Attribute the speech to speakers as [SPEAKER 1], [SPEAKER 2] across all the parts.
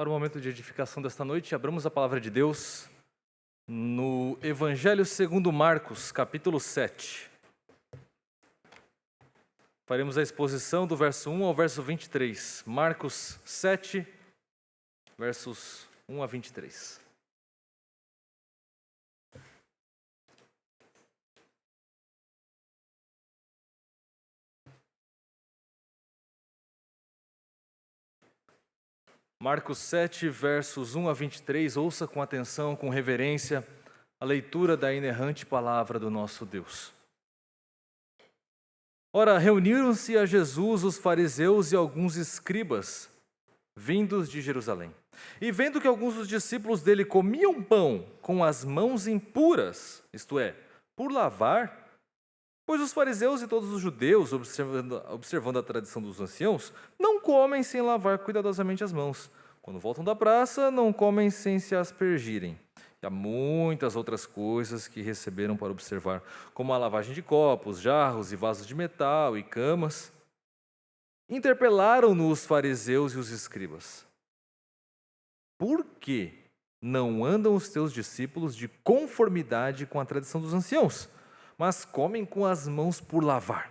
[SPEAKER 1] Para o momento de edificação desta noite, abramos a palavra de Deus no Evangelho segundo Marcos, capítulo 7. Faremos a exposição do verso 1 ao verso 23. Marcos 7, versos 1 a 23. Marcos 7, versos 1 a 23, ouça com atenção, com reverência, a leitura da inerrante palavra do nosso Deus. Ora, reuniram-se a Jesus os fariseus e alguns escribas, vindos de Jerusalém. E vendo que alguns dos discípulos dele comiam pão com as mãos impuras, isto é, por lavar, pois os fariseus e todos os judeus, observando a tradição dos anciãos, não comem sem lavar cuidadosamente as mãos. Quando voltam da praça, não comem sem se aspergirem. E há muitas outras coisas que receberam para observar, como a lavagem de copos, jarros e vasos de metal e camas. Interpelaram-no os fariseus e os escribas. Por que não andam os teus discípulos de conformidade com a tradição dos anciãos, mas comem com as mãos por lavar?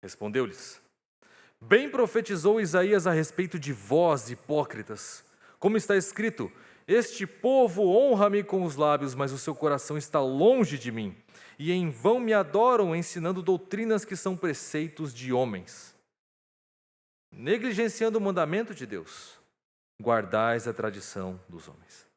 [SPEAKER 1] Respondeu-lhes: bem profetizou Isaías a respeito de vós, hipócritas. Como está escrito: este povo honra-me com os lábios, mas o seu coração está longe de mim, e em vão me adoram, ensinando doutrinas que são preceitos de homens. Negligenciando o mandamento de Deus, guardais a tradição dos homens.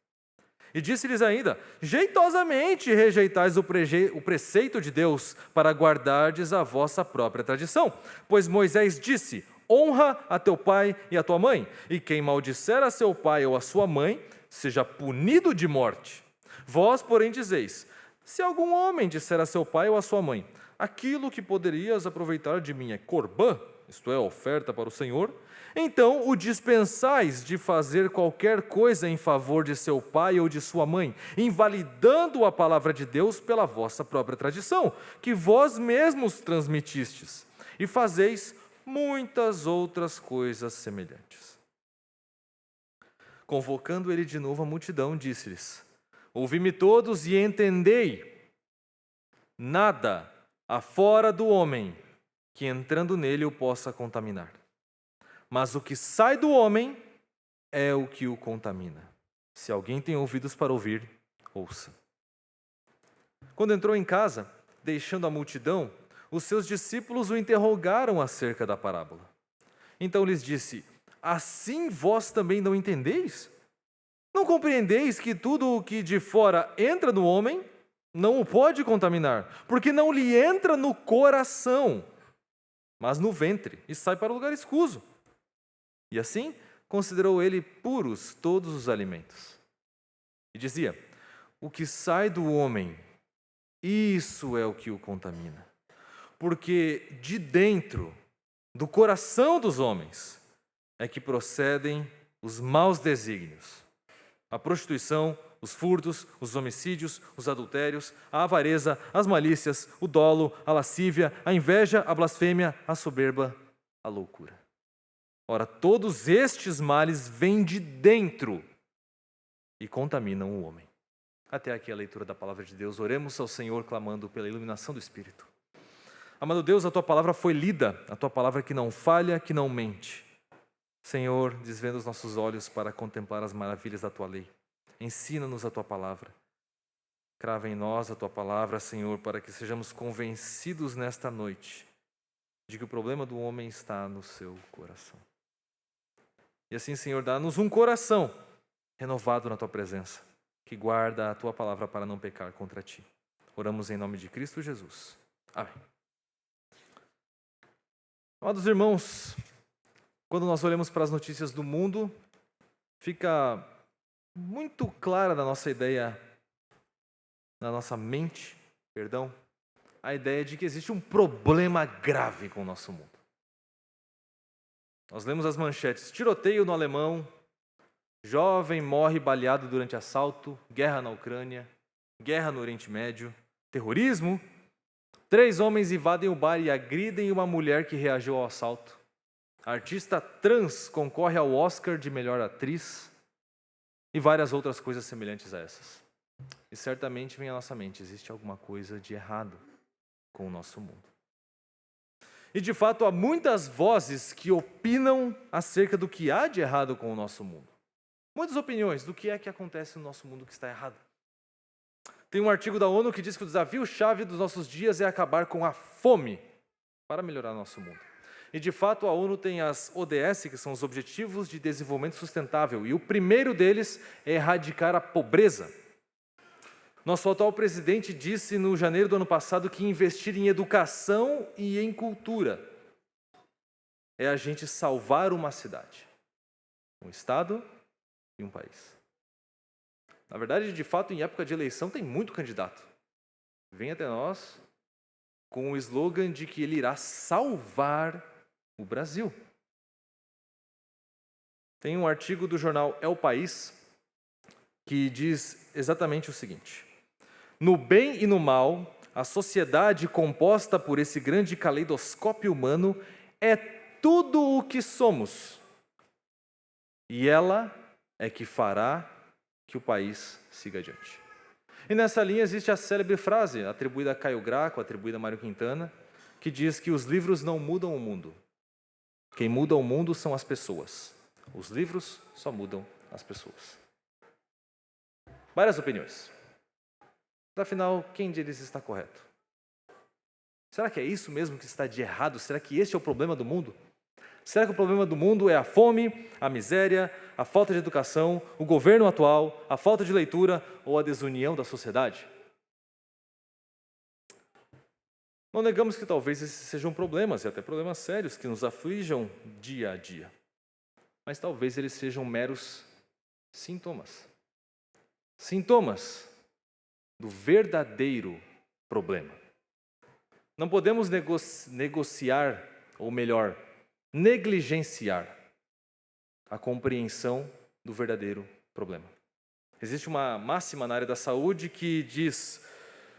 [SPEAKER 1] E disse-lhes ainda: jeitosamente rejeitais o preceito de Deus para guardardes a vossa própria tradição. Pois Moisés disse: honra a teu pai e a tua mãe, e quem maldisser a seu pai ou a sua mãe, seja punido de morte. Vós, porém, dizeis: se algum homem disser a seu pai ou a sua mãe, aquilo que poderias aproveitar de mim é corbã, isto é, oferta para o Senhor, então o dispensais de fazer qualquer coisa em favor de seu pai ou de sua mãe, invalidando a palavra de Deus pela vossa própria tradição, que vós mesmos transmitistes, e fazeis muitas outras coisas semelhantes. Convocando ele de novo a multidão, disse-lhes: ouvi-me todos e entendei, nada há fora do homem que entrando nele o possa contaminar. Mas o que sai do homem é o que o contamina. Se alguém tem ouvidos para ouvir, ouça. Quando entrou em casa, deixando a multidão, os seus discípulos o interrogaram acerca da parábola. Então lhes disse: assim vós também não entendeis? Não compreendeis que tudo o que de fora entra no homem não o pode contaminar, porque não lhe entra no coração, mas no ventre, e sai para o lugar escuso. E assim considerou ele puros todos os alimentos. E dizia: o que sai do homem, isso é o que o contamina. Porque de dentro, do coração dos homens, é que procedem os maus desígnios, a prostituição, os furtos, os homicídios, os adultérios, a avareza, as malícias, o dolo, a lascívia, a inveja, a blasfêmia, a soberba, a loucura. Ora, todos estes males vêm de dentro e contaminam o homem. Até aqui a leitura da palavra de Deus. Oremos ao Senhor clamando pela iluminação do Espírito. Amado Deus, a Tua palavra foi lida, a Tua palavra que não falha, que não mente. Senhor, desvenda os nossos olhos para contemplar as maravilhas da Tua lei. Ensina-nos a Tua palavra. Crava em nós a Tua palavra, Senhor, para que sejamos convencidos nesta noite de que o problema do homem está no seu coração. E assim, Senhor, dá-nos um coração renovado na Tua presença, que guarda a Tua palavra para não pecar contra Ti. Oramos em nome de Cristo Jesus. Amém. Amados irmãos, quando nós olhamos para as notícias do mundo, fica muito clara na nossa ideia, na nossa mente, a ideia de que existe um problema grave com o nosso mundo. Nós lemos as manchetes: tiroteio no Alemão, jovem morre baleado durante assalto, guerra na Ucrânia, guerra no Oriente Médio, terrorismo, 3 homens invadem o bar e agridem uma mulher que reagiu ao assalto. A artista trans concorre ao Oscar de melhor atriz e várias outras coisas semelhantes a essas. E certamente vem à nossa mente, existe alguma coisa de errado com o nosso mundo. E de fato há muitas vozes que opinam acerca do que há de errado com o nosso mundo. Muitas opiniões do que é que acontece no nosso mundo que está errado. Tem um artigo da ONU que diz que o desafio-chave dos nossos dias é acabar com a fome para melhorar nosso mundo. E de fato a ONU tem as ODS, que são os Objetivos de Desenvolvimento Sustentável, e o primeiro deles é erradicar a pobreza. Nosso atual presidente disse no janeiro do ano passado que investir em educação e em cultura é a gente salvar uma cidade, um estado e um país. Na verdade, de fato, em época de eleição tem muito candidato. Vem até nós com o slogan de que ele irá salvar o Brasil. Tem um artigo do jornal El País que diz exatamente o seguinte: no bem e no mal, a sociedade composta por esse grande caleidoscópio humano é tudo o que somos. E ela é que fará que o país siga adiante. E nessa linha existe a célebre frase, atribuída a Caio Graco, atribuída a Mário Quintana, que diz que os livros não mudam o mundo. Quem muda o mundo são as pessoas. Os livros só mudam as pessoas. Várias opiniões. Afinal, quem deles está correto? Será que é isso mesmo que está de errado? Será que este é o problema do mundo? Será que o problema do mundo é a fome, a miséria, a falta de educação, o governo atual, a falta de leitura ou a desunião da sociedade? Não negamos que talvez esses sejam problemas, e até problemas sérios, que nos aflijam dia a dia. Mas talvez eles sejam meros sintomas. Sintomas do verdadeiro problema. Não podemos negociar, ou melhor, negligenciar a compreensão do verdadeiro problema. Existe uma máxima na área da saúde que diz: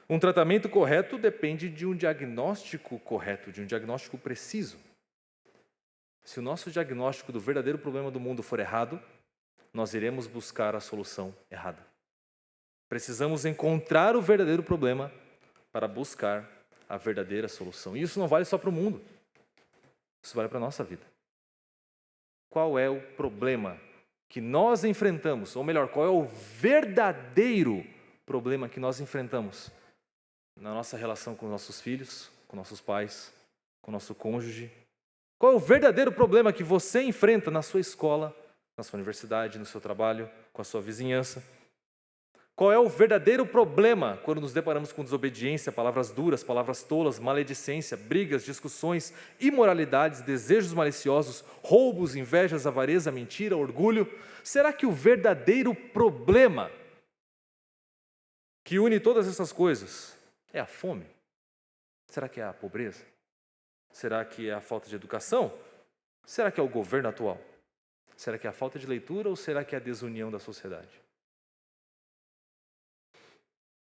[SPEAKER 1] um tratamento correto depende de um diagnóstico correto, de um diagnóstico preciso. Se o nosso diagnóstico do verdadeiro problema do mundo for errado, nós iremos buscar a solução errada. Precisamos encontrar o verdadeiro problema para buscar a verdadeira solução. E isso não vale só para o mundo. Isso vale para a nossa vida. Qual é o problema que nós enfrentamos? Ou melhor, qual é o verdadeiro problema que nós enfrentamos na nossa relação com nossos filhos, com nossos pais, com nosso cônjuge? Qual é o verdadeiro problema que você enfrenta na sua escola, na sua universidade, no seu trabalho, com a sua vizinhança? Qual é o verdadeiro problema quando nos deparamos com desobediência, palavras duras, palavras tolas, maledicência, brigas, discussões, imoralidades, desejos maliciosos, roubos, invejas, avareza, mentira, orgulho? Será que o verdadeiro problema que une todas essas coisas é a fome? Será que é a pobreza? Será que é a falta de educação? Será que é o governo atual? Será que é a falta de leitura ou será que é a desunião da sociedade?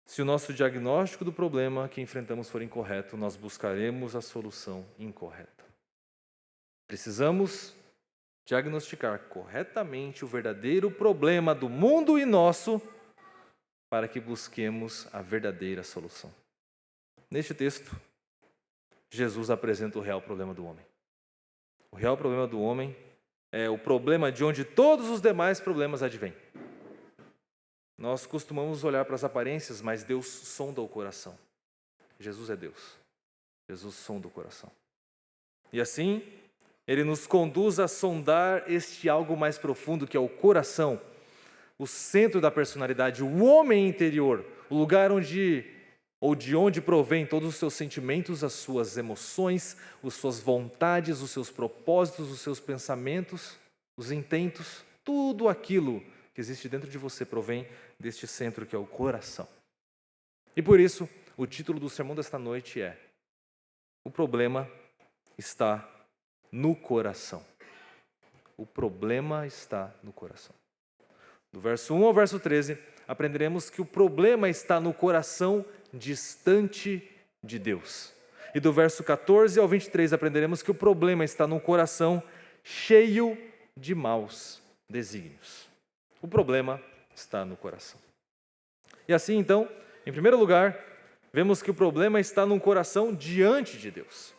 [SPEAKER 1] Se o nosso diagnóstico do problema que enfrentamos for incorreto, nós buscaremos a solução incorreta. Precisamos diagnosticar corretamente o verdadeiro problema do mundo e nosso para que busquemos a verdadeira solução. Neste texto, Jesus apresenta o real problema do homem. O real problema do homem é o problema de onde todos os demais problemas advêm. Nós costumamos olhar para as aparências, mas Deus sonda o coração. Jesus é Deus. Jesus sonda o coração. E assim, Ele nos conduz a sondar este algo mais profundo, que é o coração, o centro da personalidade, o homem interior, o lugar de onde provém todos os seus sentimentos, as suas emoções, as suas vontades, os seus propósitos, os seus pensamentos, os intentos, tudo aquilo que existe dentro de você provém deste centro que é o coração. E por isso, o título do sermão desta noite é: o problema está no coração. O problema está no coração. Do verso 1 ao verso 13, aprenderemos que o problema está no coração distante de Deus. E do verso 14 ao 23, aprenderemos que o problema está no coração cheio de maus desígnios. O problema está no coração. E assim, então, em primeiro lugar, vemos que o problema está no coração diante de Deus.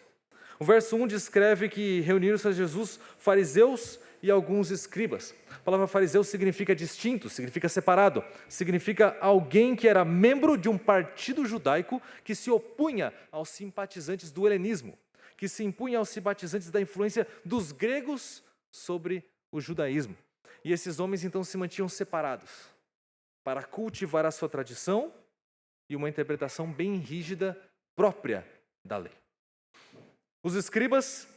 [SPEAKER 1] O verso 1 descreve que reuniram-se a Jesus fariseus e alguns escribas. A palavra fariseu significa distinto, significa separado, significa alguém que era membro de um partido judaico que se opunha aos simpatizantes do helenismo, que se impunha aos simpatizantes da influência dos gregos sobre o judaísmo. E esses homens então se mantinham separados para cultivar a sua tradição e uma interpretação bem rígida própria da lei. Os escribas,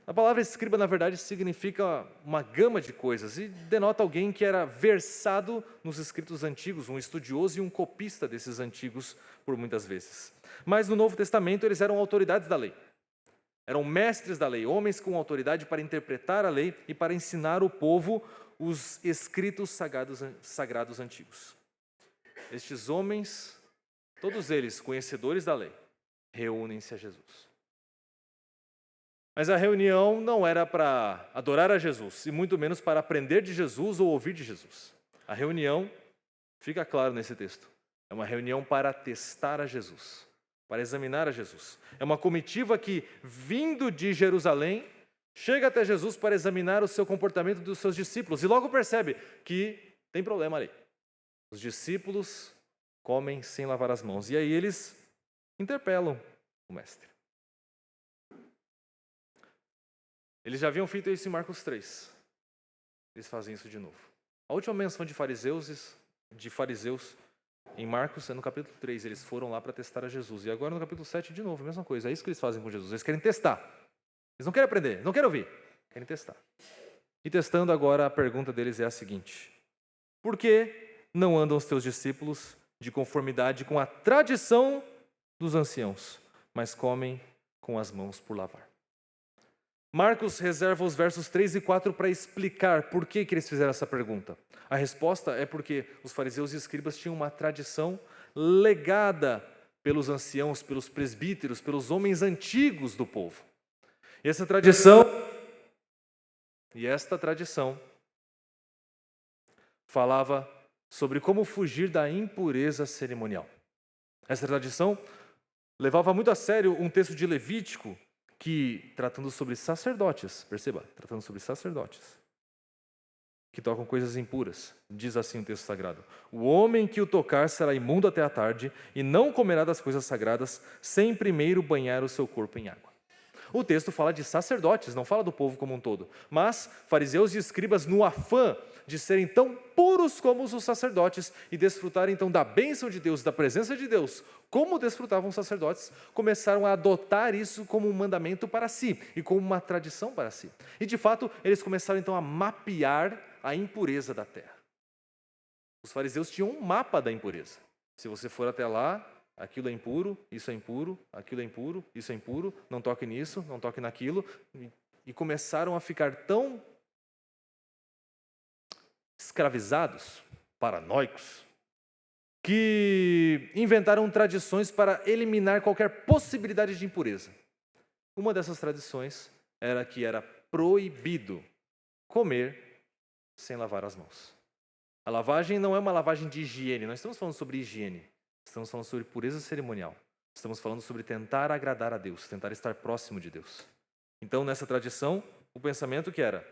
[SPEAKER 1] a palavra escriba na verdade significa uma gama de coisas e denota alguém que era versado nos escritos antigos, um estudioso e um copista desses antigos por muitas vezes. Mas no Novo Testamento eles eram autoridades da lei. Eram mestres da lei, homens com autoridade para interpretar a lei e para ensinar o povo os escritos sagrados antigos. Estes homens, todos eles conhecedores da lei, reúnem-se a Jesus. Mas a reunião não era para adorar a Jesus, e muito menos para aprender de Jesus ou ouvir de Jesus. A reunião, fica claro nesse texto, é uma reunião para testar a Jesus, para examinar a Jesus. É uma comitiva que, vindo de Jerusalém, chega até Jesus para examinar o seu comportamento dos seus discípulos, e logo percebe que tem problema ali. Os discípulos comem sem lavar as mãos, e aí eles interpelam o mestre. Eles já haviam feito isso em Marcos 3. Eles fazem isso de novo. A última menção de fariseus em Marcos é no capítulo 3. Eles foram lá para testar a Jesus. E agora no capítulo 7 de novo, a mesma coisa. É isso que eles fazem com Jesus. Eles querem testar. Eles não querem aprender, não querem ouvir. Querem testar. E testando agora, a pergunta deles é a seguinte: por que não andam os teus discípulos de conformidade com a tradição dos anciãos, mas comem com as mãos por lavar? Marcos reserva os versos 3 e 4 para explicar por que eles fizeram essa pergunta. A resposta é porque os fariseus e escribas tinham uma tradição legada pelos anciãos, pelos presbíteros, pelos homens antigos do povo. E esta tradição falava sobre como fugir da impureza cerimonial. Essa tradição levava muito a sério um texto de Levítico que, tratando sobre sacerdotes, perceba, tratando sobre sacerdotes, que tocam coisas impuras, diz assim o texto sagrado: o homem que o tocar será imundo até a tarde e não comerá das coisas sagradas sem primeiro banhar o seu corpo em água. O texto fala de sacerdotes, não fala do povo como um todo, mas fariseus e escribas, no afã de serem tão puros como os sacerdotes e desfrutarem então da bênção de Deus, da presença de Deus, como desfrutavam os sacerdotes, começaram a adotar isso como um mandamento para si e como uma tradição para si. E de fato, eles começaram então a mapear a impureza da terra. Os fariseus tinham um mapa da impureza. Se você for até lá, aquilo é impuro, isso é impuro, aquilo é impuro, isso é impuro, não toque nisso, não toque naquilo. E começaram a ficar tão escravizados, paranoicos, que inventaram tradições para eliminar qualquer possibilidade de impureza. Uma dessas tradições era que era proibido comer sem lavar as mãos. A lavagem não é uma lavagem de higiene, nós estamos falando sobre higiene, estamos falando sobre pureza cerimonial, estamos falando sobre tentar agradar a Deus, tentar estar próximo de Deus. Então, nessa tradição, o pensamento que era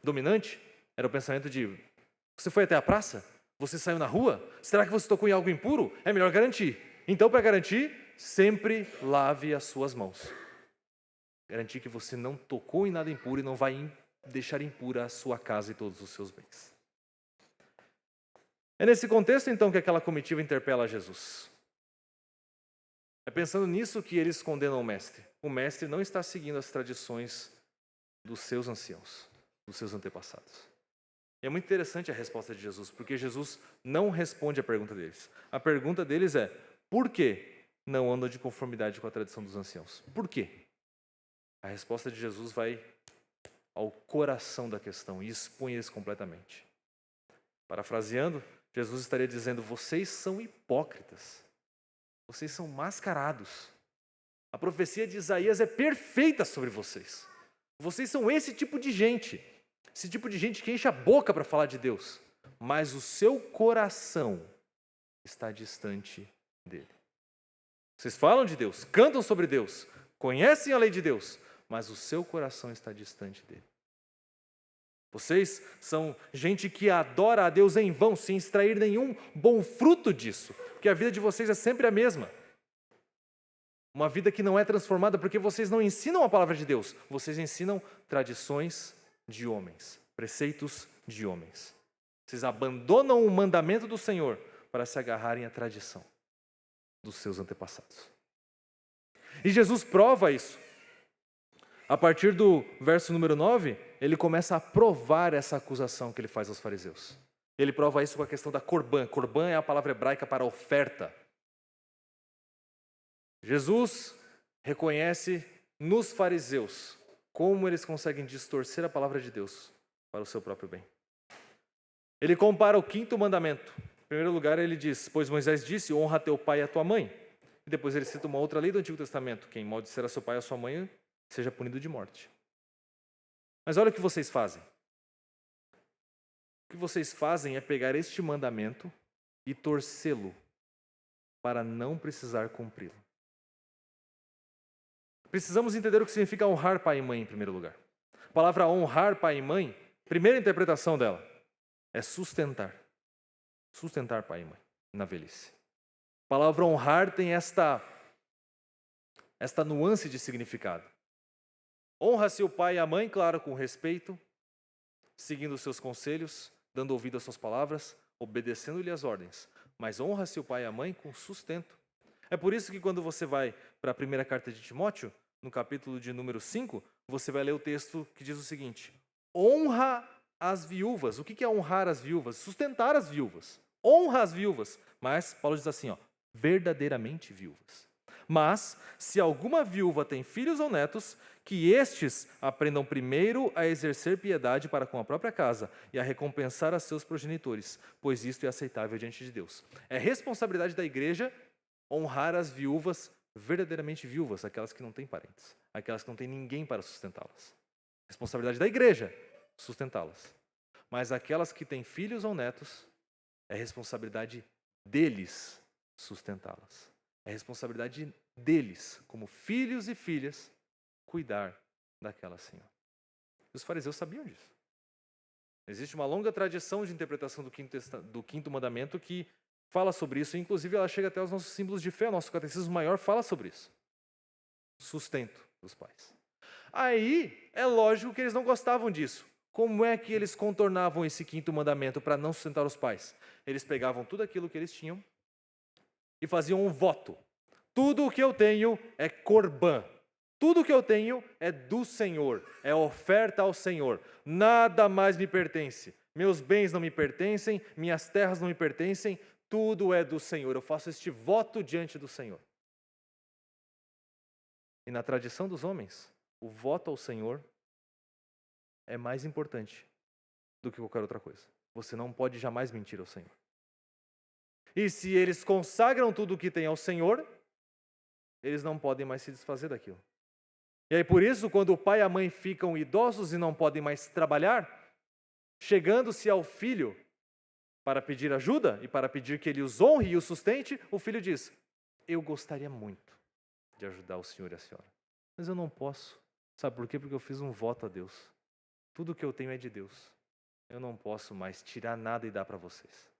[SPEAKER 1] dominante era o pensamento de: você foi até a praça? Você saiu na rua? Será que você tocou em algo impuro? É melhor garantir. Então, para garantir, sempre lave as suas mãos. Garantir que você não tocou em nada impuro e não vai deixar impura a sua casa e todos os seus bens. É nesse contexto, então, que aquela comitiva interpela Jesus. É pensando nisso que eles condenam o mestre. O mestre não está seguindo as tradições dos seus anciãos, dos seus antepassados. E é muito interessante a resposta de Jesus, porque Jesus não responde à pergunta deles. A pergunta deles é: por que não andam de conformidade com a tradição dos anciãos? Por quê? A resposta de Jesus vai ao coração da questão e expõe eles completamente. Parafraseando, Jesus estaria dizendo: vocês são hipócritas, vocês são mascarados. A profecia de Isaías é perfeita sobre vocês. Vocês são esse tipo de gente que enche a boca para falar de Deus, mas o seu coração está distante dele. Vocês falam de Deus, cantam sobre Deus, conhecem a lei de Deus, mas o seu coração está distante dele. Vocês são gente que adora a Deus em vão, sem extrair nenhum bom fruto disso, porque a vida de vocês é sempre a mesma. Uma vida que não é transformada porque vocês não ensinam a palavra de Deus, vocês ensinam tradições de homens, preceitos de homens. Vocês abandonam o mandamento do Senhor para se agarrarem à tradição dos seus antepassados. E Jesus prova isso. A partir do verso número 9, ele começa a provar essa acusação que ele faz aos fariseus. Ele prova isso com a questão da corbã. Corbã é a palavra hebraica para oferta. Jesus reconhece nos fariseus como eles conseguem distorcer a palavra de Deus para o seu próprio bem. Ele compara o 5º mandamento. Em primeiro lugar, ele diz: pois Moisés disse, honra teu pai e a tua mãe. E depois ele cita uma outra lei do Antigo Testamento: quem maldisser a seu pai ou a sua mãe, seja punido de morte. Mas olha o que vocês fazem. O que vocês fazem é pegar este mandamento e torcê-lo para não precisar cumpri-lo. Precisamos entender o que significa honrar pai e mãe em primeiro lugar. A palavra honrar pai e mãe, primeira interpretação dela, é sustentar. Sustentar pai e mãe na velhice. A palavra honrar tem esta nuance de significado. Honra-se o pai e a mãe, claro, com respeito, seguindo os seus conselhos, dando ouvido às suas palavras, obedecendo-lhe as ordens. Mas honra-se o pai e a mãe com sustento. É por isso que quando você vai para a primeira carta de Timóteo, no capítulo de número 5, você vai ler o texto que diz o seguinte: honra as viúvas. O que é honrar as viúvas? Sustentar as viúvas. Honra as viúvas. Mas Paulo diz assim, verdadeiramente viúvas. Mas, se alguma viúva tem filhos ou netos, que estes aprendam primeiro a exercer piedade para com a própria casa e a recompensar a seus progenitores, pois isto é aceitável diante de Deus. É responsabilidade da igreja honrar as viúvas, verdadeiramente viúvas, aquelas que não têm parentes, aquelas que não têm ninguém para sustentá-las. Responsabilidade da igreja, sustentá-las. Mas aquelas que têm filhos ou netos, é responsabilidade deles sustentá-las. É responsabilidade deles, como filhos e filhas, cuidar daquela senhora. Os fariseus sabiam disso. Existe uma longa tradição de interpretação do quinto mandamento que fala sobre isso, inclusive ela chega até aos nossos símbolos de fé, o nosso catecismo maior fala sobre isso. Sustento dos pais. Aí, é lógico que eles não gostavam disso. Como é que eles contornavam esse 5º mandamento para não sustentar os pais? Eles pegavam tudo aquilo que eles tinham e faziam um voto. Tudo o que eu tenho é corbã. Tudo o que eu tenho é do Senhor, é oferta ao Senhor. Nada mais me pertence. Meus bens não me pertencem, minhas terras não me pertencem, tudo é do Senhor. Eu faço este voto diante do Senhor. E na tradição dos homens, o voto ao Senhor é mais importante do que qualquer outra coisa. Você não pode jamais mentir ao Senhor. E se eles consagram tudo o que tem ao Senhor, eles não podem mais se desfazer daquilo. E aí por isso, quando o pai e a mãe ficam idosos e não podem mais trabalhar, chegando-se ao filho para pedir ajuda e para pedir que ele os honre e os sustente, o filho diz: eu gostaria muito de ajudar o senhor e a senhora, mas eu não posso. Sabe por quê? Porque eu fiz um voto a Deus. Tudo que eu tenho é de Deus. Eu não posso mais tirar nada e dar para vocês.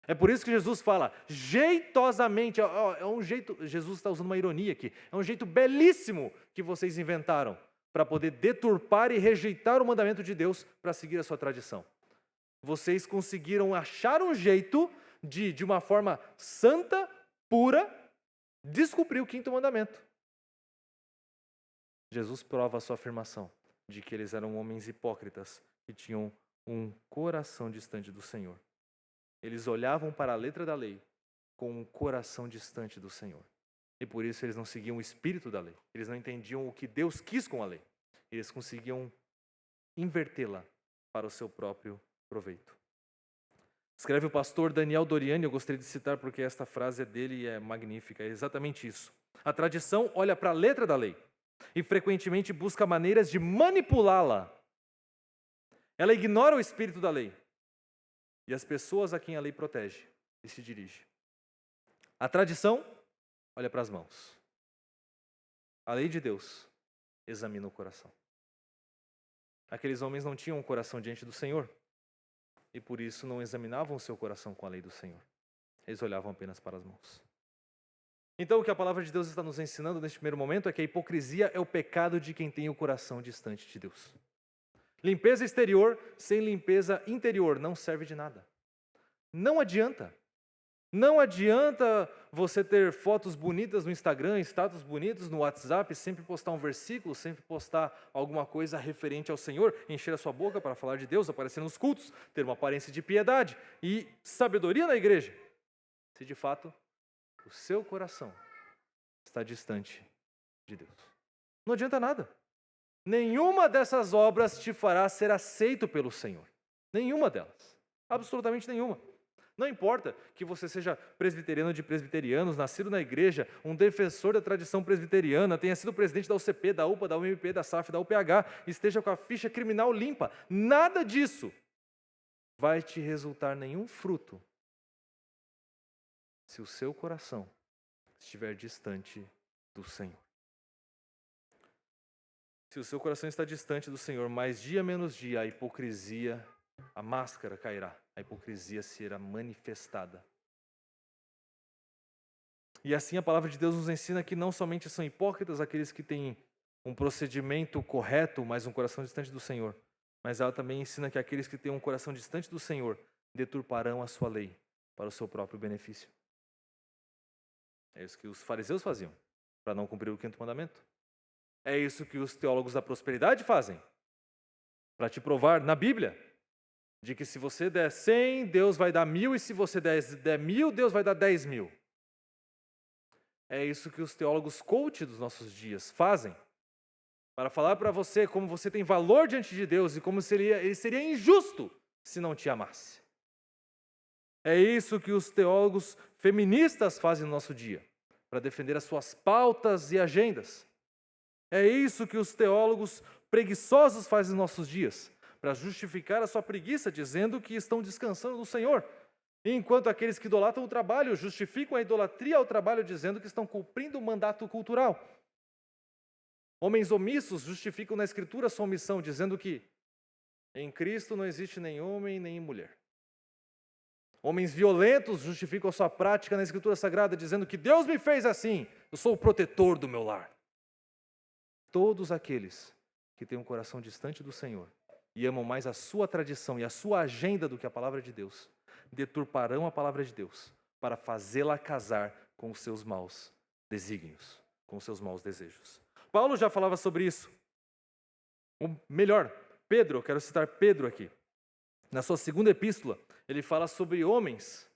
[SPEAKER 1] É por isso que Jesus fala, jeitosamente, é um jeito, Jesus está usando uma ironia aqui, é um jeito belíssimo que vocês inventaram para poder deturpar e rejeitar o mandamento de Deus para seguir a sua tradição. Vocês conseguiram achar um jeito de uma forma santa, pura, descumprir o 5º mandamento. Jesus prova a sua afirmação de que eles eram homens hipócritas que tinham um coração distante do Senhor. Eles olhavam para a letra da lei com um coração distante do Senhor. E por isso eles não seguiam o espírito da lei. Eles não entendiam o que Deus quis com a lei. Eles conseguiam invertê-la para o seu próprio proveito. Escreve o pastor Daniel Doriani, eu gostaria de citar porque esta frase é dele e é magnífica. É exatamente isso. A tradição olha para a letra da lei e frequentemente busca maneiras de manipulá-la. Ela ignora o espírito da lei e as pessoas a quem a lei protege e se dirige. A tradição olha para as mãos. A lei de Deus examina o coração. Aqueles homens não tinham um coração diante do Senhor e por isso não examinavam o seu coração com a lei do Senhor. Eles olhavam apenas para as mãos. Então, o que a palavra de Deus está nos ensinando neste primeiro momento é que a hipocrisia é o pecado de quem tem o coração distante de Deus. Limpeza exterior sem limpeza interior não serve de nada. Não adianta. Não adianta você ter fotos bonitas no Instagram, status bonitos no WhatsApp, sempre postar um versículo, sempre postar alguma coisa referente ao Senhor, encher a sua boca para falar de Deus, aparecer nos cultos, ter uma aparência de piedade e sabedoria na igreja. Se de fato o seu coração está distante de Deus. Não adianta nada. Nenhuma dessas obras te fará ser aceito pelo Senhor. Nenhuma delas. Absolutamente nenhuma. Não importa que você seja presbiteriano de presbiterianos, nascido na igreja, um defensor da tradição presbiteriana, tenha sido presidente da UCP, da UPA, da UMP, da SAF, da UPH, esteja com a ficha criminal limpa. Nada disso vai te resultar nenhum fruto se o seu coração estiver distante do Senhor. Se o seu coração está distante do Senhor, mais dia menos dia, a hipocrisia, a máscara cairá, a hipocrisia será manifestada. E assim a palavra de Deus nos ensina que não somente são hipócritas aqueles que têm um procedimento correto, mas um coração distante do Senhor, mas ela também ensina que aqueles que têm um coração distante do Senhor deturparão a sua lei para o seu próprio benefício. É isso que os fariseus faziam, para não cumprir o 5º mandamento. É isso que os teólogos da prosperidade fazem, para te provar na Bíblia, de que se você der 100, Deus vai dar 1.000, e se você der 1.000, Deus vai dar 10.000. É isso que os teólogos coach dos nossos dias fazem, para falar para você como você tem valor diante de Deus e como ele seria injusto se não te amasse. É isso que os teólogos feministas fazem no nosso dia, para defender as suas pautas e agendas. É isso que os teólogos preguiçosos fazem nos nossos dias, para justificar a sua preguiça, dizendo que estão descansando no Senhor. Enquanto aqueles que idolatram o trabalho justificam a idolatria ao trabalho, dizendo que estão cumprindo o mandato cultural. Homens omissos justificam na Escritura sua omissão, dizendo que em Cristo não existe nem homem nem mulher. Homens violentos justificam a sua prática na Escritura Sagrada, dizendo que Deus me fez assim, eu sou o protetor do meu lar. Todos aqueles que têm um coração distante do Senhor e amam mais a sua tradição e a sua agenda do que a palavra de Deus, deturparão a palavra de Deus para fazê-la casar com os seus maus desígnios, com os seus maus desejos. Paulo já falava sobre isso. Ou melhor, Pedro, eu quero citar Pedro aqui. Na sua 2ª epístola, ele fala sobre homens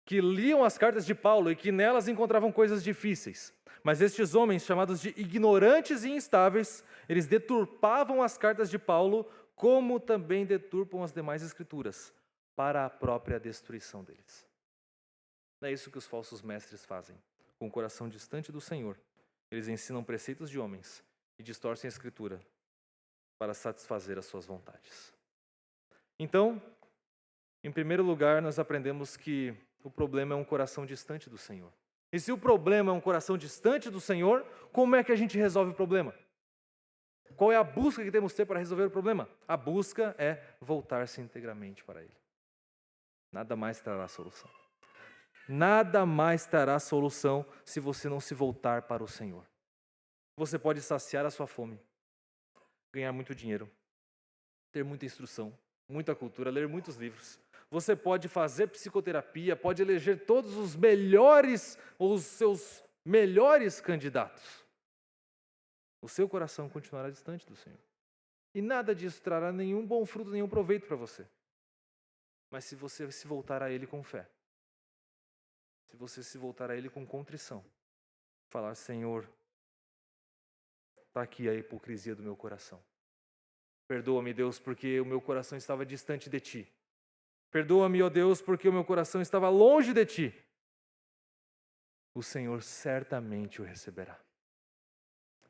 [SPEAKER 1] que liam as cartas de Paulo e que nelas encontravam coisas difíceis. Mas estes homens, chamados de ignorantes e instáveis, eles deturpavam as cartas de Paulo, como também deturpam as demais escrituras, para a própria destruição deles. É isso que os falsos mestres fazem. Com o coração distante do Senhor, eles ensinam preceitos de homens e distorcem a escritura para satisfazer as suas vontades. Então, em primeiro lugar, nós aprendemos que o problema é um coração distante do Senhor. E se o problema é um coração distante do Senhor, como é que a gente resolve o problema? Qual é a busca que temos que ter para resolver o problema? A busca é voltar-se integramente para Ele. Nada mais trará solução. Nada mais trará solução se você não se voltar para o Senhor. Você pode saciar a sua fome, ganhar muito dinheiro, ter muita instrução, muita cultura, ler muitos livros. Você pode fazer psicoterapia, pode eleger todos os melhores, ou os seus melhores candidatos. O seu coração continuará distante do Senhor. E nada disso trará nenhum bom fruto, nenhum proveito para você. Mas se você se voltar a Ele com fé, se você se voltar a Ele com contrição, falar: Senhor, está aqui a hipocrisia do meu coração. Perdoa-me, Deus, porque o meu coração estava distante de Ti. Perdoa-me, ó Deus, porque o meu coração estava longe de Ti. O Senhor certamente o receberá.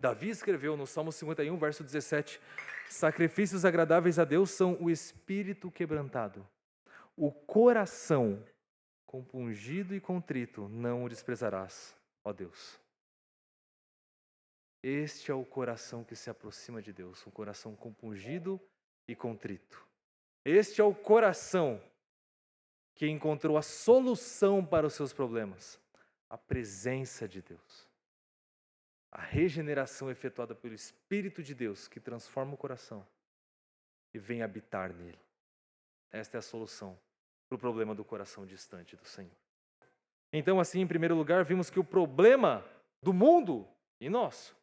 [SPEAKER 1] Davi escreveu no Salmo 51, verso 17: sacrifícios agradáveis a Deus são o espírito quebrantado, o coração compungido e contrito não o desprezarás, ó Deus. Este é o coração que se aproxima de Deus, um coração compungido e contrito. Este é o coração que encontrou a solução para os seus problemas, a presença de Deus. A regeneração efetuada pelo Espírito de Deus que transforma o coração e vem habitar nele. Esta é a solução para o problema do coração distante do Senhor. Então, assim, em primeiro lugar, vimos que o problema do mundo e nosso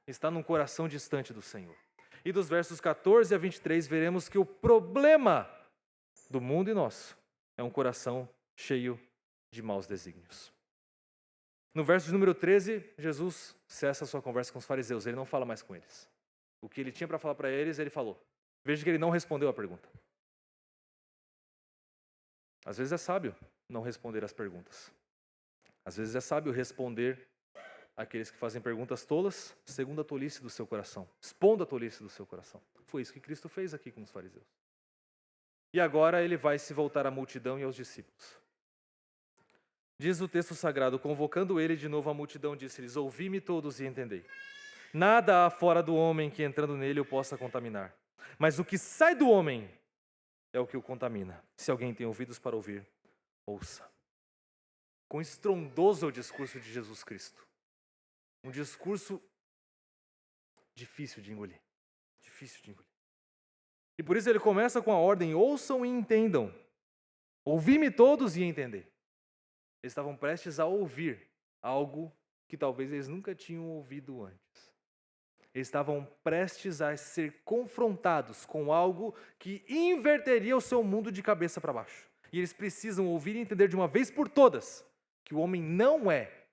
[SPEAKER 1] está num coração distante do Senhor. E dos versos 14 a 23, veremos que o problema do mundo e nosso é um coração cheio de maus desígnios. No verso de número 13, Jesus cessa a sua conversa com os fariseus, ele não fala mais com eles. O que ele tinha para falar para eles, ele falou. Veja que ele não respondeu a pergunta. Às vezes é sábio não responder às perguntas. Às vezes é sábio responder àqueles que fazem perguntas tolas, segundo a tolice do seu coração, expondo a tolice do seu coração. Foi isso que Cristo fez aqui com os fariseus. E agora ele vai se voltar à multidão e aos discípulos. Diz o texto sagrado, convocando ele de novo à multidão, disse-lhes: ouvi-me todos e entendei. Nada há fora do homem que entrando nele o possa contaminar. Mas o que sai do homem é o que o contamina. Se alguém tem ouvidos para ouvir, ouça. Quão estrondoso é o discurso de Jesus Cristo. Um discurso difícil de engolir. Difícil de engolir. E por isso ele começa com a ordem: ouçam e entendam. Ouvi-me todos e entendei. Eles estavam prestes a ouvir algo que talvez eles nunca tinham ouvido antes. Eles estavam prestes a ser confrontados com algo que inverteria o seu mundo de cabeça para baixo. E eles precisam ouvir e entender de uma vez por todas que o homem não é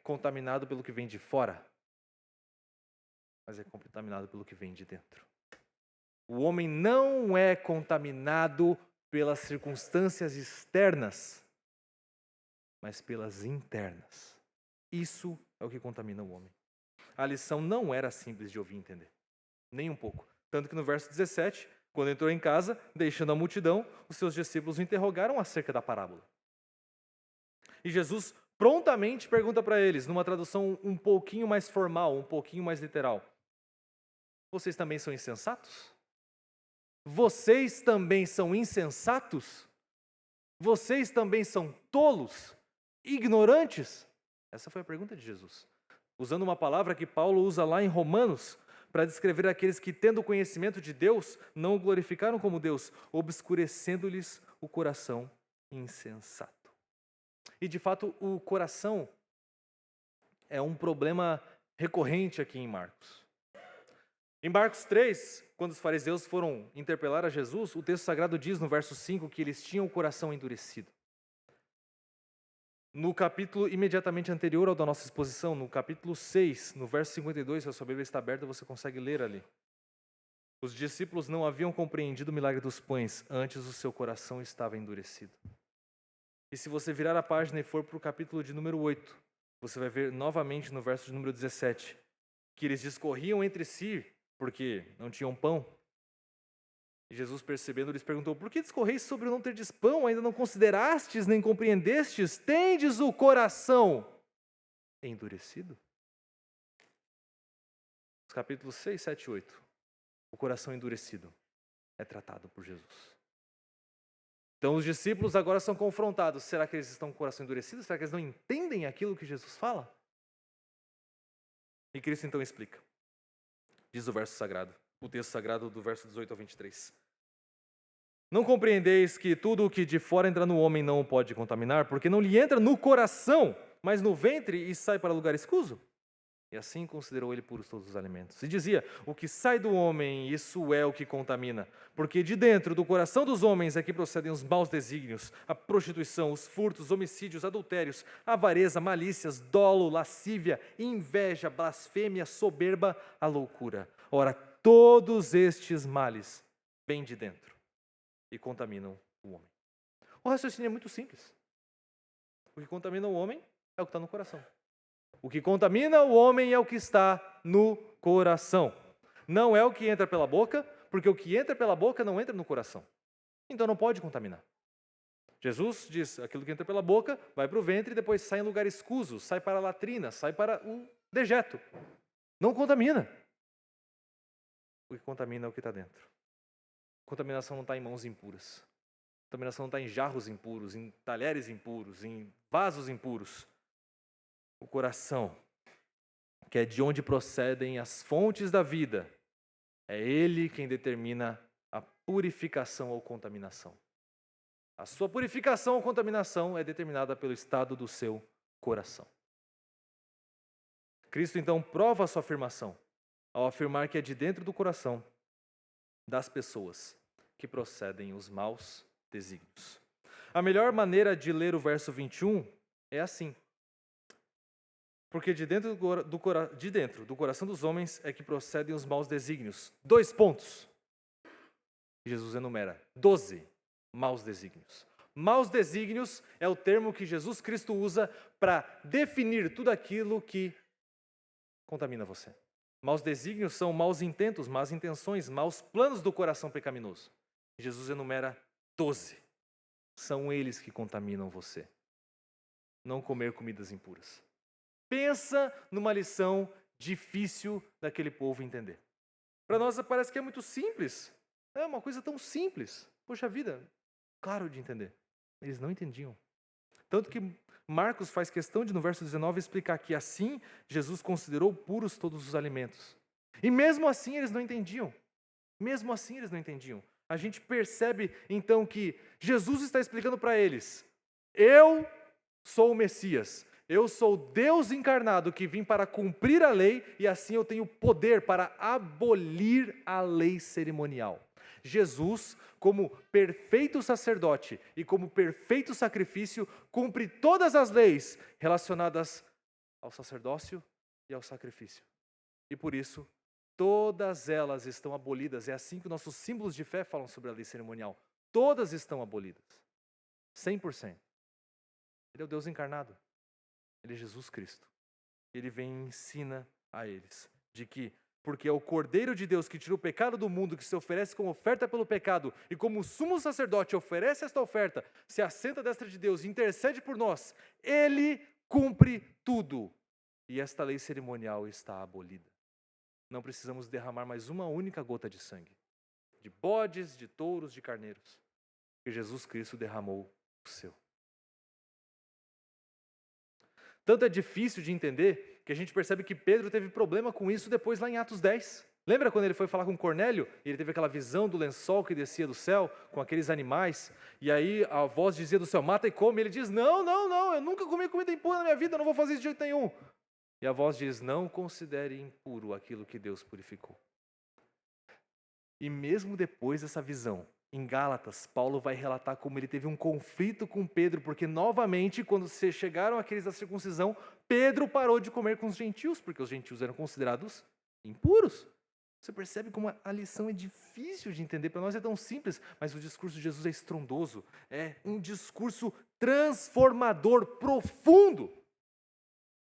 [SPEAKER 1] contaminado pelo que vem de fora, mas é contaminado pelo que vem de dentro. O homem não é contaminado pelas circunstâncias externas, mas pelas internas. Isso é o que contamina o homem. A lição não era simples de ouvir e entender, nem um pouco. Tanto que no verso 17, quando entrou em casa, deixando a multidão, os seus discípulos o interrogaram acerca da parábola. E Jesus prontamente pergunta para eles, numa tradução um pouquinho mais formal, um pouquinho mais literal: vocês também são insensatos? Vocês também são insensatos? Vocês também são tolos? Ignorantes? Essa foi a pergunta de Jesus. Usando uma palavra que Paulo usa lá em Romanos, para descrever aqueles que, tendo conhecimento de Deus, não o glorificaram como Deus, obscurecendo-lhes o coração insensato. E de fato, o coração é um problema recorrente aqui em Marcos. Em Marcos 3, quando os fariseus foram interpelar a Jesus, o texto sagrado diz no verso 5 que eles tinham o coração endurecido. No capítulo imediatamente anterior ao da nossa exposição, no capítulo 6, no verso 52, se a sua Bíblia está aberta, você consegue ler ali. Os discípulos não haviam compreendido o milagre dos pães, antes o seu coração estava endurecido. E se você virar a página e for para o capítulo de número 8, você vai ver novamente no verso de número 17, que eles discorriam entre si, porque não tinham pão. E Jesus, percebendo, lhes perguntou: por que discorreis sobre o não terdes pão? Ainda não considerastes, nem compreendestes? Tendes o coração endurecido? Os capítulos 6, 7 e 8. O coração endurecido é tratado por Jesus. Então os discípulos agora são confrontados. Será que eles estão com o coração endurecido? Será que eles não entendem aquilo que Jesus fala? E Cristo então explica. Diz o verso sagrado, o texto sagrado do verso 18 ao 23. Não compreendeis que tudo o que de fora entra no homem não o pode contaminar, porque não lhe entra no coração, mas no ventre e sai para lugar escuso? E assim considerou ele puros todos os alimentos. E dizia: o que sai do homem, isso é o que contamina. Porque de dentro do coração dos homens é que procedem os maus desígnios, a prostituição, os furtos, homicídios, adultérios, avareza, malícias, dolo, lascívia, inveja, blasfêmia, soberba, a loucura. Ora, todos estes males vêm de dentro e contaminam o homem. O raciocínio é muito simples. O que contamina o homem é o que está no coração. O que contamina o homem é o que está no coração. Não é o que entra pela boca, porque o que entra pela boca não entra no coração. Então não pode contaminar. Jesus diz, aquilo que entra pela boca vai para o ventre e depois sai em lugar escuso, sai para a latrina, sai para o dejeto. Não contamina. O que contamina é o que está dentro. Contaminação não está em mãos impuras. Contaminação não está em jarros impuros, em talheres impuros, em vasos impuros. O coração, que é de onde procedem as fontes da vida, é ele quem determina a purificação ou contaminação. A sua purificação ou contaminação é determinada pelo estado do seu coração. Cristo então prova a sua afirmação ao afirmar que é de dentro do coração das pessoas que procedem os maus desígnios. A melhor maneira de ler o verso 21 é assim. Porque de dentro do coração dos homens é que procedem os maus desígnios. 2 pontos. Jesus enumera 12 maus desígnios. Maus desígnios é o termo que Jesus Cristo usa para definir tudo aquilo que contamina você. Maus desígnios são maus intentos, más intenções, maus planos do coração pecaminoso. Jesus enumera 12. São eles que contaminam você. Não comer comidas impuras. Pensa numa lição difícil daquele povo entender. Para nós parece que é muito simples. É uma coisa tão simples. Poxa vida, claro de entender. Eles não entendiam. Tanto que Marcos faz questão de, no verso 19, explicar que assim Jesus considerou puros todos os alimentos. E mesmo assim eles não entendiam. Mesmo assim eles não entendiam. A gente percebe então que Jesus está explicando para eles: eu sou o Messias. Eu sou Deus encarnado que vim para cumprir a lei e assim eu tenho poder para abolir a lei cerimonial. Jesus, como perfeito sacerdote e como perfeito sacrifício, cumpre todas as leis relacionadas ao sacerdócio e ao sacrifício. E por isso, todas elas estão abolidas. É assim que nossos símbolos de fé falam sobre a lei cerimonial. Todas estão abolidas. 100%. Ele é o Deus encarnado. Ele é Jesus Cristo. Ele vem e ensina a eles de que, porque é o Cordeiro de Deus que tira o pecado do mundo, que se oferece como oferta pelo pecado, e como o sumo sacerdote oferece esta oferta, se assenta à destra de Deus e intercede por nós, ele cumpre tudo. E esta lei cerimonial está abolida. Não precisamos derramar mais uma única gota de sangue, de bodes, de touros, de carneiros, porque Jesus Cristo derramou o seu. Tanto é difícil de entender que a gente percebe que Pedro teve problema com isso depois lá em Atos 10. Lembra quando ele foi falar com Cornélio? E ele teve aquela visão do lençol que descia do céu com aqueles animais. E aí a voz dizia do céu, mata e come. Ele diz, não, eu nunca comi comida impura na minha vida, eu não vou fazer isso de jeito nenhum. E a voz diz, não considere impuro aquilo que Deus purificou. E mesmo depois dessa visão, em Gálatas, Paulo vai relatar como ele teve um conflito com Pedro, porque novamente, quando chegaram aqueles da circuncisão, Pedro parou de comer com os gentios, porque os gentios eram considerados impuros. Você percebe como a lição é difícil de entender, para nós é tão simples, mas o discurso de Jesus é estrondoso, é um discurso transformador, profundo.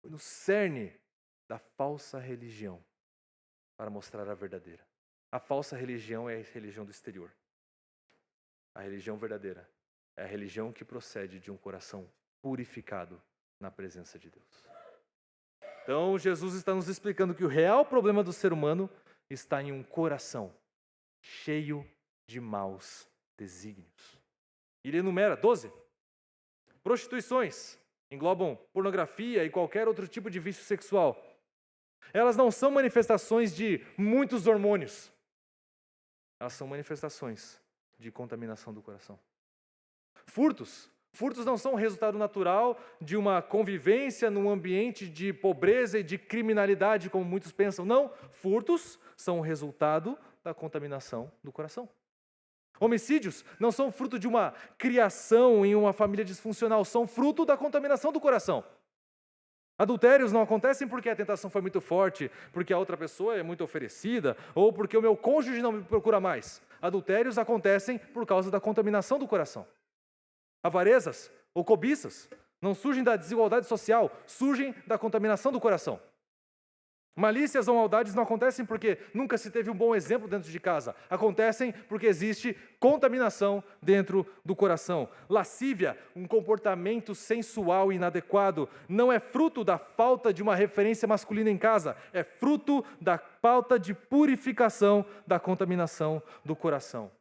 [SPEAKER 1] Foi no cerne da falsa religião, para mostrar a verdadeira. A falsa religião é a religião do exterior. A religião verdadeira é a religião que procede de um coração purificado na presença de Deus. Então, Jesus está nos explicando que o real problema do ser humano está em um coração cheio de maus desígnios. Ele enumera 12. Prostituições englobam pornografia e qualquer outro tipo de vício sexual. Elas não são manifestações de muitos hormônios. Elas são manifestações de contaminação do coração. Furtos não são resultado natural de uma convivência num ambiente de pobreza e de criminalidade, como muitos pensam. Não, furtos são o resultado da contaminação do coração. Homicídios não são fruto de uma criação em uma família disfuncional, são fruto da contaminação do coração. Adultérios não acontecem porque a tentação foi muito forte, porque a outra pessoa é muito oferecida, ou porque o meu cônjuge não me procura mais. Adultérios acontecem por causa da contaminação do coração. Avarezas ou cobiças Não surgem da desigualdade social, surgem da contaminação do coração. Malícias ou maldades não acontecem porque nunca se teve um bom exemplo dentro de casa. Acontecem porque existe contaminação dentro do coração. Lascívia, um comportamento sensual e inadequado, não é fruto da falta de uma referência masculina em casa, é fruto da falta de purificação da contaminação do coração.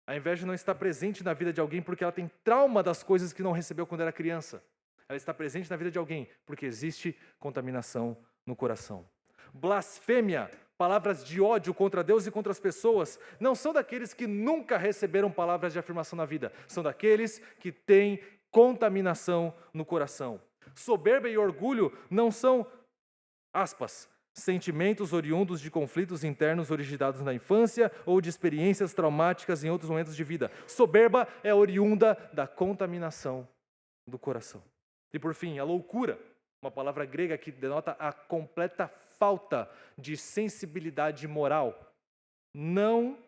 [SPEAKER 1] A inveja não está presente na vida de alguém porque ela tem trauma das coisas que não recebeu quando era criança. Ela está presente na vida de alguém porque existe contaminação no coração. Blasfêmia, palavras de ódio contra Deus e contra as pessoas, não são daqueles que nunca receberam palavras de afirmação na vida, são daqueles que têm contaminação no coração. Soberba e orgulho não são, aspas, sentimentos oriundos de conflitos internos originados na infância ou de experiências traumáticas em outros momentos de vida. Soberba é oriunda da contaminação do coração. E por fim, a loucura, uma palavra grega que denota a completa falta de sensibilidade moral, não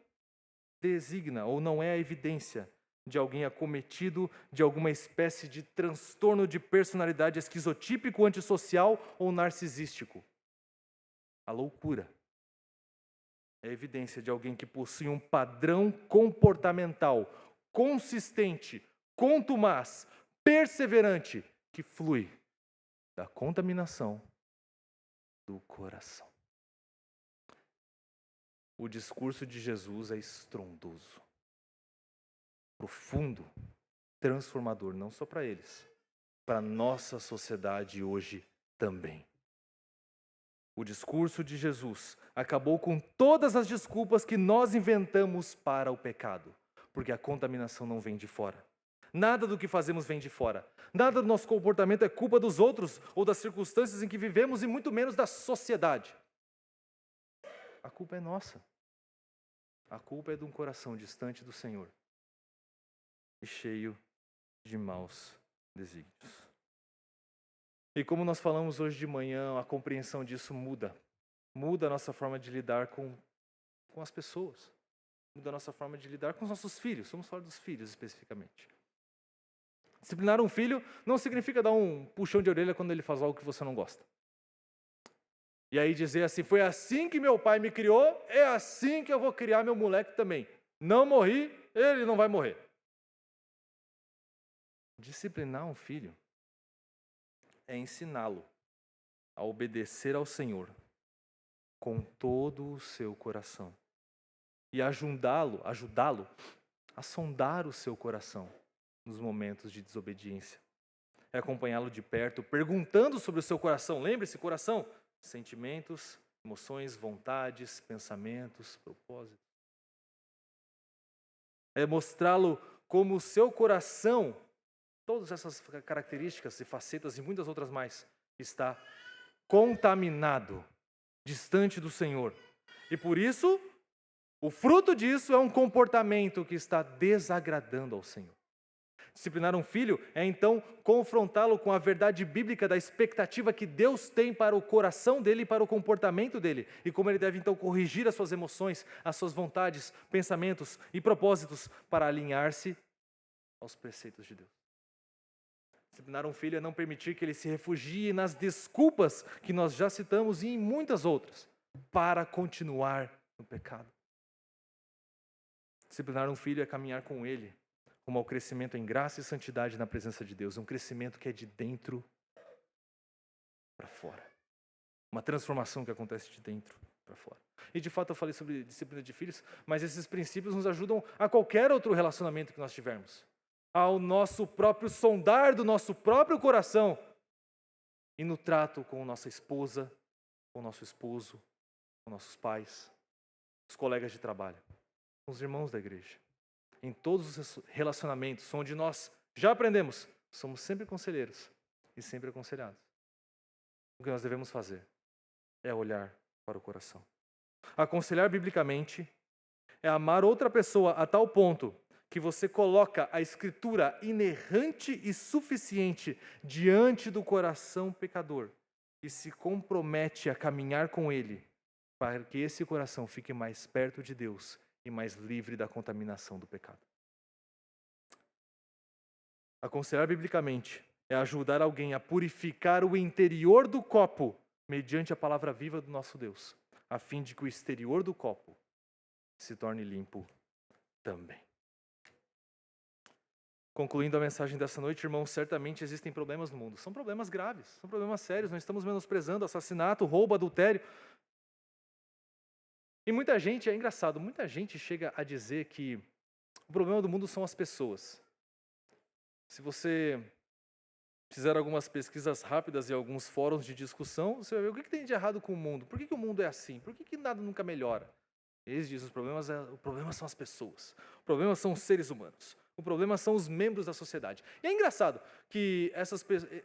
[SPEAKER 1] designa ou não é a evidência de alguém acometido de alguma espécie de transtorno de personalidade esquizotípico, antissocial ou narcisístico. A loucura é a evidência de alguém que possui um padrão comportamental consistente, contumaz, perseverante, que flui da contaminação do coração. O discurso de Jesus é estrondoso, profundo, transformador, não só para eles, para a nossa sociedade hoje também. O discurso de Jesus acabou com todas as desculpas que nós inventamos para o pecado, porque a contaminação não vem de fora. Nada do que fazemos vem de fora. Nada do nosso comportamento é culpa dos outros ou das circunstâncias em que vivemos e muito menos da sociedade. A culpa é nossa. A culpa é de um coração distante do Senhor e cheio de maus desígnios. E como nós falamos hoje de manhã, a compreensão disso muda. Muda a nossa forma de lidar com as pessoas. Muda a nossa forma de lidar com os nossos filhos. Vamos falar dos filhos especificamente. Disciplinar um filho não significa dar um puxão de orelha quando ele faz algo que você não gosta. E aí dizer assim, foi assim que meu pai me criou, é assim que eu vou criar meu moleque também. Não morri, ele não vai morrer. Disciplinar um filho é ensiná-lo a obedecer ao Senhor com todo o seu coração e ajudá-lo a sondar o seu coração nos momentos de desobediência. É acompanhá-lo de perto, perguntando sobre o seu coração. Lembre-se, coração, sentimentos, emoções, vontades, pensamentos, propósitos. É mostrá-lo como o seu coração, todas essas características e facetas e muitas outras mais, está contaminado, distante do Senhor. E por isso, o fruto disso é um comportamento que está desagradando ao Senhor. Disciplinar um filho é então confrontá-lo com a verdade bíblica da expectativa que Deus tem para o coração dele e para o comportamento dele, e como ele deve então corrigir as suas emoções, as suas vontades, pensamentos e propósitos para alinhar-se aos preceitos de Deus. Disciplinar um filho é não permitir que ele se refugie nas desculpas que nós já citamos e em muitas outras, para continuar no pecado. Disciplinar um filho é caminhar com ele rumo ao crescimento em graça e santidade na presença de Deus. Um crescimento que é de dentro para fora. Uma transformação que acontece de dentro para fora. E de fato eu falei sobre disciplina de filhos, mas esses princípios nos ajudam a qualquer outro relacionamento que nós tivermos. Ao nosso próprio sondar do nosso próprio coração e no trato com nossa esposa, com o nosso esposo, com nossos pais, os colegas de trabalho, com os irmãos da igreja. Em todos os relacionamentos onde nós já aprendemos, somos sempre conselheiros e sempre aconselhados. O que nós devemos fazer é olhar para o coração. Aconselhar biblicamente é amar outra pessoa a tal ponto que você coloca a escritura inerrante e suficiente diante do coração pecador e se compromete a caminhar com ele para que esse coração fique mais perto de Deus e mais livre da contaminação do pecado. Aconselhar biblicamente é ajudar alguém a purificar o interior do copo mediante a palavra viva do nosso Deus, a fim de que o exterior do copo se torne limpo também. Concluindo a mensagem dessa noite, irmãos, certamente existem problemas no mundo. São problemas graves, são problemas sérios, não estamos menosprezando assassinato, roubo, adultério. E muita gente, é engraçado, muita gente chega a dizer que o problema do mundo são as pessoas. Se você fizer algumas pesquisas rápidas e alguns fóruns de discussão, você vai ver o que tem de errado com o mundo. Por que o mundo é assim? Por que nada nunca melhora? Eles dizem, o problema são as pessoas. O problema são os seres humanos. O problema são os membros da sociedade. E é engraçado que essas pessoas...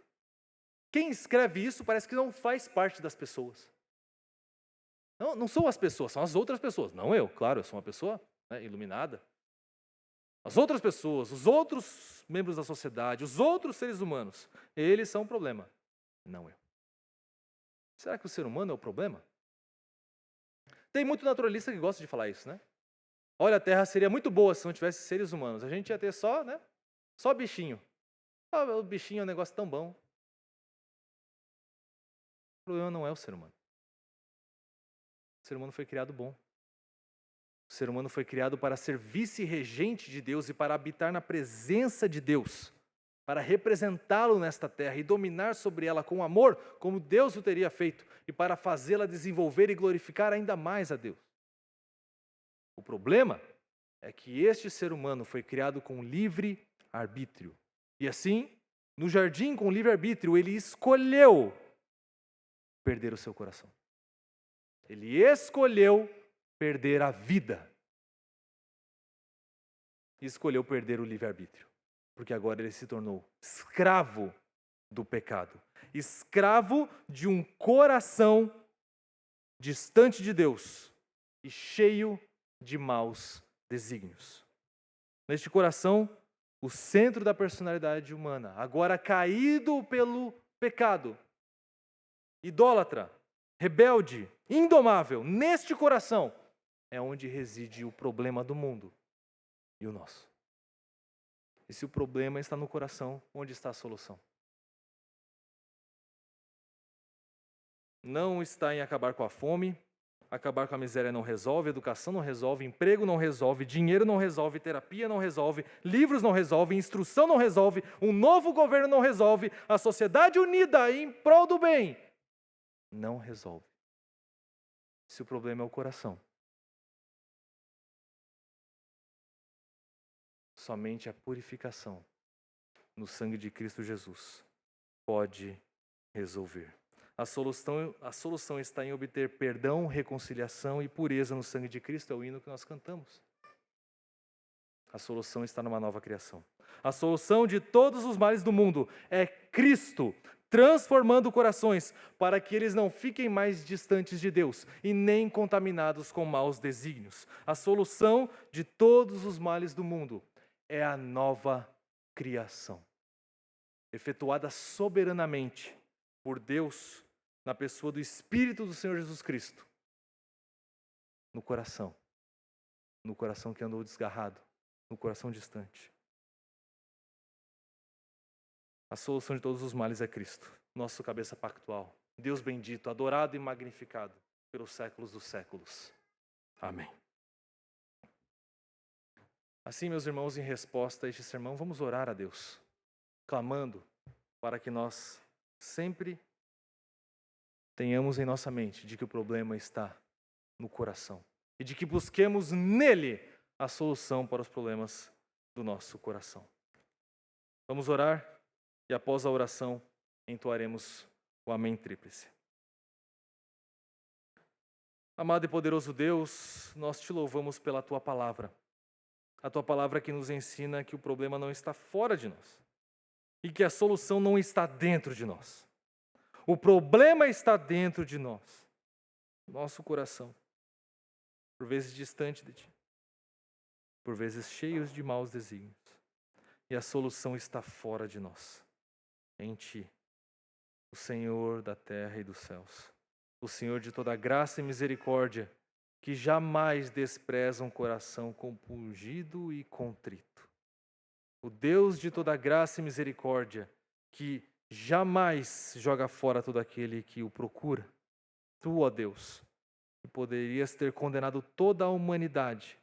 [SPEAKER 1] Quem escreve isso parece que não faz parte das pessoas. Não são as pessoas, são as outras pessoas. Não eu, claro, eu sou uma pessoa, né, iluminada. As outras pessoas, os outros membros da sociedade, os outros seres humanos, eles são o problema, não eu. Será que o ser humano é o problema? Tem muito naturalista que gosta de falar isso, né? Olha, a Terra seria muito boa se não tivesse seres humanos. A gente ia ter só, né? Só bichinho. O bichinho é um negócio tão bom. O problema não é o ser humano. O ser humano foi criado bom. O ser humano foi criado para ser vice-regente de Deus e para habitar na presença de Deus, para representá-lo nesta terra e dominar sobre ela com amor, como Deus o teria feito, e para fazê-la desenvolver e glorificar ainda mais a Deus. O problema é que este ser humano foi criado com livre arbítrio. E assim, no jardim com livre arbítrio, ele escolheu perder o seu coração. Ele escolheu perder a vida. E escolheu perder o livre-arbítrio. Porque agora ele se tornou escravo do pecado. Escravo de um coração distante de Deus e cheio de maus desígnios. Neste coração, o centro da personalidade humana, agora caído pelo pecado, idólatra, rebelde, indomável, neste coração é onde reside o problema do mundo e o nosso. E se o problema está no coração, onde está a solução? Não está em acabar com a fome, acabar com a miséria não resolve, educação não resolve, emprego não resolve, dinheiro não resolve, terapia não resolve, livros não resolve, instrução não resolve, um novo governo não resolve, a sociedade unida em prol do bem não resolve. Se o problema é o coração, somente a purificação no sangue de Cristo Jesus pode resolver. A solução está em obter perdão, reconciliação e pureza no sangue de Cristo, é o hino que nós cantamos. A solução está numa nova criação. A solução de todos os males do mundo é Cristo, transformando corações para que eles não fiquem mais distantes de Deus e nem contaminados com maus desígnios. A solução de todos os males do mundo é a nova criação, efetuada soberanamente por Deus na pessoa do Espírito do Senhor Jesus Cristo, no coração que andou desgarrado, no coração distante. A solução de todos os males é Cristo, nosso cabeça pactual, Deus bendito, adorado e magnificado pelos séculos dos séculos. Amém. Assim, meus irmãos, em resposta a este sermão, vamos orar a Deus, clamando para que nós sempre tenhamos em nossa mente de que o problema está no coração e de que busquemos nele a solução para os problemas do nosso coração. Vamos orar e após a oração entoaremos o Amém Tríplice. Amado e poderoso Deus, nós te louvamos pela tua palavra. A tua palavra que nos ensina que o problema não está fora de nós e que a solução não está dentro de nós. O problema está dentro de nós, nosso coração, por vezes distante de ti, por vezes cheios de maus desígnios. E a solução está fora de nós, em ti, o Senhor da terra e dos céus, o Senhor de toda graça e misericórdia, que jamais despreza um coração compungido e contrito. O Deus de toda graça e misericórdia, que jamais joga fora todo aquele que o procura. Tu, ó Deus, que poderias ter condenado toda a humanidade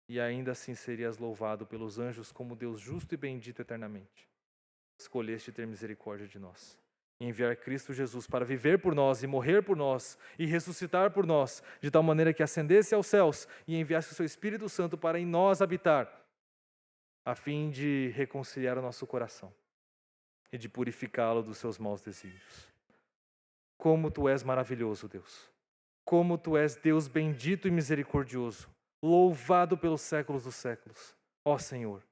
[SPEAKER 1] e ainda assim serias louvado pelos anjos como Deus justo e bendito eternamente. Escolheste ter misericórdia de nós e enviar Cristo Jesus para viver por nós e morrer por nós e ressuscitar por nós, de tal maneira que ascendesse aos céus e enviasse o seu Espírito Santo para em nós habitar, a fim de reconciliar o nosso coração e de purificá-lo dos seus maus desígnios. Como tu és maravilhoso, Deus. Como tu és Deus bendito e misericordioso, louvado pelos séculos dos séculos. Ó Senhor,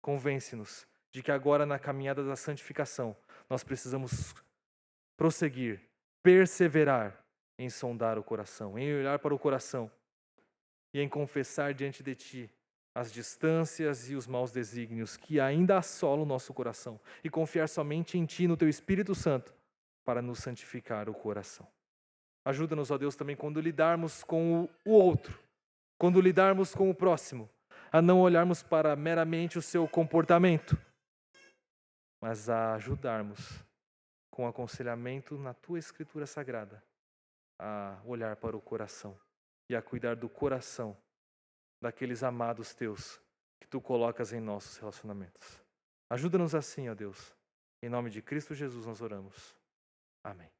[SPEAKER 1] convence-nos de que agora na caminhada da santificação nós precisamos prosseguir, perseverar em sondar o coração, em olhar para o coração e em confessar diante de Ti as distâncias e os maus desígnios que ainda assolam o nosso coração e confiar somente em Ti, no Teu Espírito Santo, para nos santificar o coração. Ajuda-nos, ó Deus, também quando lidarmos com o outro, quando lidarmos com o próximo, a não olharmos para meramente o seu comportamento, mas a ajudarmos com aconselhamento na Tua Escritura Sagrada, a olhar para o coração e a cuidar do coração daqueles amados Teus que Tu colocas em nossos relacionamentos. Ajuda-nos assim, ó Deus. Em nome de Cristo Jesus nós oramos. Amém.